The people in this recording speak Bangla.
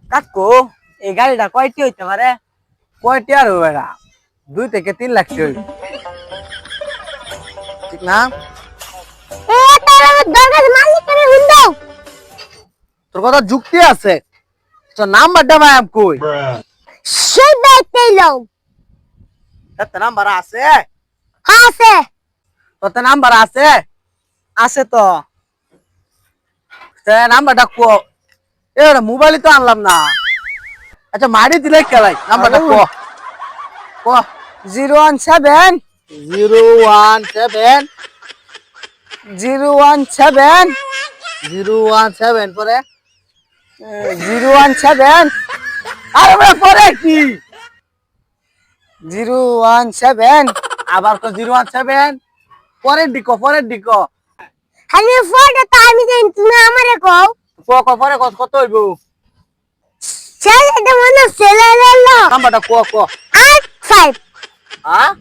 কাকু এই গাড়িটা কয়টি হইতে পারে? কয়টি আর হবে না 2 থেকে 3 লাখ হইবে ঠিক না? এ তার দরকার মালিকের হুন্ডো তোর কথা যুক্তি আছে তো নাম্বারটা ভাই আম কই সেই বাইতে লও তোর নাম্বার আছে আছে তোর নাম্বার আছে আছে তো। নাম্বারটা কো এ মোবাইলই তো আনলাম না আচ্ছা মারি দিলে খেলাই নাম্বারটা কো কো 017 017 017 017 পরে 017 আরে ভাই পরে কি 017 আবার কো 017 পরের দিকো খালি ফটো তো আমি জানি তুমি আমারে কও কো পরে কত হইব ছেলেটা মনে ছেলে ললো নাম্বারটা কো 85 হ্যাঁ